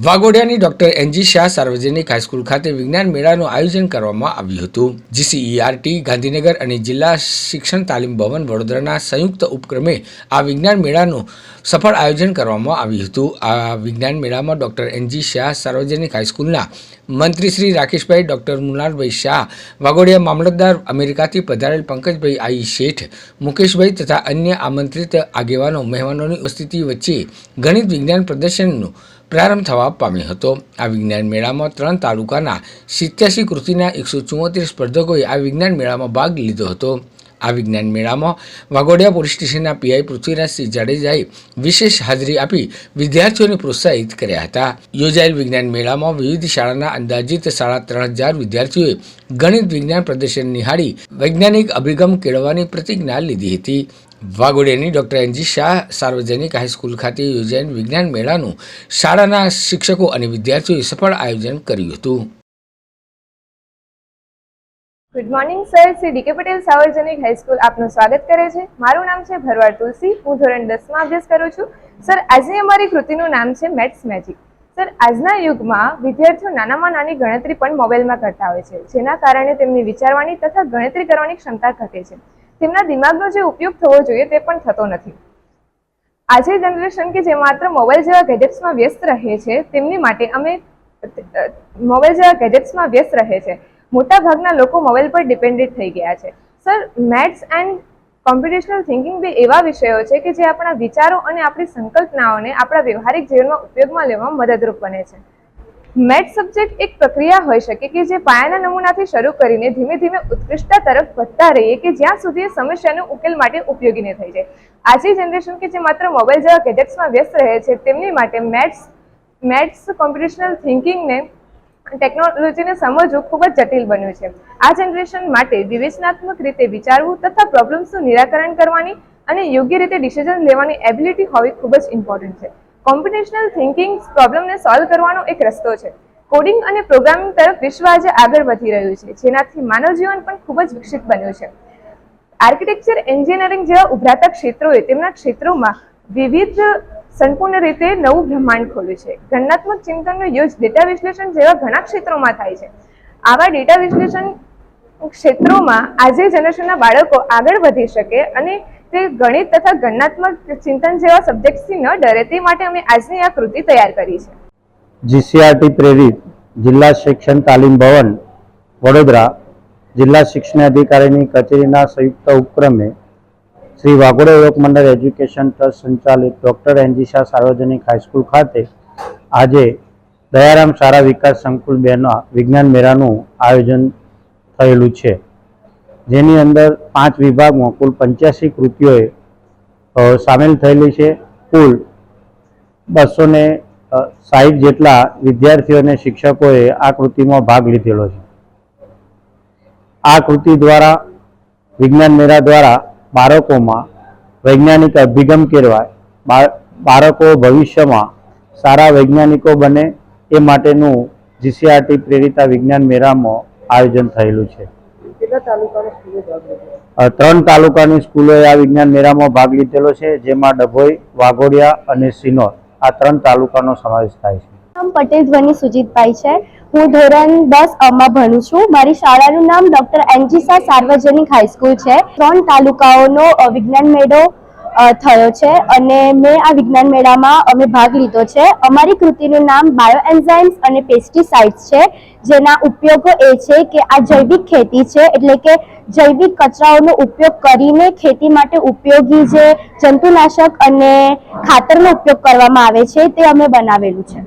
વાઘોડિયાની doctor NG Shah સાર્વજનિક high school ખાતે વિજ્ઞાન મેળાનું આયોજન કરવામાં આવ્યું હતું। જીસીઈઆરટી ગાંધીનગર અને જિલ્લા શિક્ષણ તાલીમ ભવન વડોદરાના સંયુક્ત ઉપક્રમે આ વિજ્ઞાન મેળાનું સફળ આયોજન કરવામાં આવ્યું હતું। આ વિજ્ઞાન મેળામાં ડોક્ટર એનજી શાહ સાર્વજનિક હાઈસ્કૂલના મંત્રી શ્રી રાકેશભાઈ, ડોક્ટર મુનારભાઈ શાહ, વાઘોડિયા મામલતદાર, અમેરિકાથી પધારેલ પંકજભાઈ આઈ શેઠ, મુકેશભાઈ તથા અન્ય આમંત્રિત આગેવાનો મહેમાનોની ઉપસ્થિતિ વચ્ચે ગણિત વિજ્ઞાન પ્રદર્શનનું પ્રારંભ થવા પામ્યો હતો। આ વિજ્ઞાન મેળામાં 3 તાલુકાના 87 કૃતિના 174 સ્પર્ધકોએ આ વિજ્ઞાન મેળામાં ભાગ લીધો હતો। આ વિજ્ઞાન મેળામાં વાઘોડિયા પોલીસ સ્ટેશનના પીઆઈ પૃથ્વીરાજસિંહ જાડેજાએ વિશેષ હાજરી આપી વિદ્યાર્થીઓને પ્રોત્સાહિત કર્યા હતા। યોજાયેલ વિજ્ઞાન મેળામાં વિવિધ શાળાના અંદાજિત 3500 વિદ્યાર્થીઓએ ગણિત વિજ્ઞાન પ્રદર્શન નિહાળી વૈજ્ઞાનિક અભિગમ કેળવવાની પ્રતિજ્ઞા લીધી હતી। વાઘોડિયાની ડોક્ટર એનજી શાહ સાર્વજનિક હાઈસ્કૂલ ખાતે યોજાયેલ વિજ્ઞાન મેળાનું શાળાના શિક્ષકો અને વિદ્યાર્થીઓએ સફળ આયોજન કર્યું હતું। Good morning sir, Shri DK Patel સાર્વજનિક હાઈસ્કૂલ આપનું સ્વાગત કરે છે। મારું નામ છે ભરવાડ તુલસી, હું ધોરણ 10માં અભ્યાસ કરું છું। સર, આજની અમારી કૃતિનું નામ છે મેથ્સ મેજિક। સર, આજના યુગમાં વિદ્યાર્થીઓ નાનામાં નાની ગણતરી પણ મોબાઈલમાં કરતા હોય છે, જેના કારણે તેમની વિચારવાની તથા ગણતરી કરવાની ક્ષમતા ઘટે છે। તેમના દિમાગનો જે ઉપયોગ થવો જોઈએ તે પણ થતો નથી। આજે જનરેશન કે જે માત્ર મોબાઈલ જેવા ગેજેટ્સમાં વ્યસ્ત રહે છે, તેમની માટે અમે મોબાઈલ જેવા ગેજેટ્સમાં વ્યસ્ત રહે છે। મોટા ભાગના લોકો મોબાઈલ પર ડિપેન્ડેન્ટ થઈ ગયા છે। Sir, maths and computational thinking બે એવા વિષયો છે કે જે આપણા વિચારો અને આપણી સંકલ્પનાઓને આપણા વ્યવહારિક જીવનમાં ઉપયોગમાં લેવામાં મદદરૂપ બને છે। મેથ્સ સબ્જેક્ટ એક પ્રક્રિયા હોઈ શકે કે જે પાયાના નમૂનાથી શરૂ કરીને ધીમે ધીમે ઉત્કૃષ્ટતા તરફ વધતા રહીએ કે જ્યાં સુધી સમસ્યાનો ઉકેલ માટે ઉપયોગી ન થઈ જાય। આજની જનરેશન કે જે માત્ર મોબાઈલ જેવા ગેજેટ્સમાં વ્યસ્ત રહે છે, તેમની માટે મેથ્સ કોમ્પ્યુટેશનલ થિંકિંગને ટેકનોલોજીને સમજવું ખૂબ જ જટિલ બન્યું છે। આ જનરેશન માટે વિવેચનાત્મક રીતે વિચારવું તથા પ્રોબ્લેમ્સનું નિરાકરણ કરવાની અને યોગ્ય રીતે ડિસિઝન લેવાની એબિલિટી હોવી ખૂબ જ ઇમ્પોર્ટન્ટ છે। કોમ્પ્યુટેશનલ થિંકિંગ પ્રોબ્લેમને સોલ્વ કરવાનો એક રસ્તો છે। કોડિંગ અને પ્રોગ્રામિંગ તરફ વિશ્વ આજે આગળ વધી રહ્યું છે, જેનાથી માનવ જીવન પણ ખૂબ જ વિકસિત બન્યું છે। આર્કિટેક્ચર, એન્જિનિયરિંગ જેવા ઉભરાતા ક્ષેત્રોએ તેમના ક્ષેત્રોમાં વિવિધ સંપૂર્ણ રીતે નવું બ્રહ્માંડ ખોલ્યું છે। ગણનાત્મક ચિંતનનો યુઝ ડેટા વિશ્લેષણ જેવા ઘણા ક્ષેત્રોમાં થાય છે। આવા ડેટા વિશ્લેષણ ક્ષેત્રોમાં આજે જનરેશનના બાળકો આગળ વધી શકે અને તે ગણિત તથા ગણનાત્મક ચિંતન જેવા સબ્જેક્ટ્સથી ન ડરે તે માટે અમે આજની આ કૃતિ તૈયાર કરી છે। જીસીઆરટી પ્રેરિત જિલ્લા શિક્ષણ તાલીમ ભવન વડોદરા જિલ્લા શિક્ષણાધિકારીની કચેરીના સંયુક્ત ઉપક્રમે શ્રી વાઘોડિયા યુવક મંડળ એજ્યુકેશન ટ્રસ્ટ સંચાલિત ડોક્ટર એનજી શાહ સાર્વજનિક હાઈસ્કૂલ ખાતે આજે દયારામ શાળા વિકાસ સંકુલ 2ના વિજ્ઞાન મેળાનું આયોજન થયેલું છે, જેની અંદર 5 વિભાગમાં કુલ 85 કૃતિઓએ સામેલ થયેલી છે। કુલ 260 જેટલા વિદ્યાર્થીઓ અને શિક્ષકોએ આ કૃતિમાં ભાગ લીધેલો છે। આ કૃતિ દ્વારા વિજ્ઞાન મેળા દ્વારા બાળકોમાં વૈજ્ઞાનિક અભિગમ કેળવાય, બાળકો ભવિષ્યમાં સારા વૈજ્ઞાનિકો બને એ માટેનું જીસીઆરટી પ્રેરિત વિજ્ઞાન મેળામાં આયોજન થયેલું છે। 3 તાલુકાની સ્કૂલોએ આ વિજ્ઞાન મેળામાં ભાગ લીધેલો છે, જેમાં ડભોઈ, વાઘોડિયા અને સિનોર આ 3 તાલુકાનો સમાવેશ થાય છે। નામ પટેલ ધ્વની સુજીતભાઈ છે। હું ધોરણ 10 માં ભણું છું। મારી શાળાનું નામ ડોક્ટર એનજી શાહ સાર્વજનિક હાઈસ્કૂલ છે। 3 તાલુકાઓનો વિજ્ઞાન મેળો થયો છે અને મેં આ વિજ્ઞાન મેળામાં અમે ભાગ લીધો છે। અમારી કૃતિનું નામ બાયો એન્ઝાઇમ્સ અને પેસ્ટિસાઇડ્સ છે, જેના ઉપયોગો એ છે કે આ જૈવિક ખેતી છે, એટલે કે જૈવિક કચરાઓનો ઉપયોગ કરીને ખેતી માટે ઉપયોગી જે જંતુનાશક અને ખાતરનો ઉપયોગ કરવામાં આવે છે તે અમે બનાવેલું છે।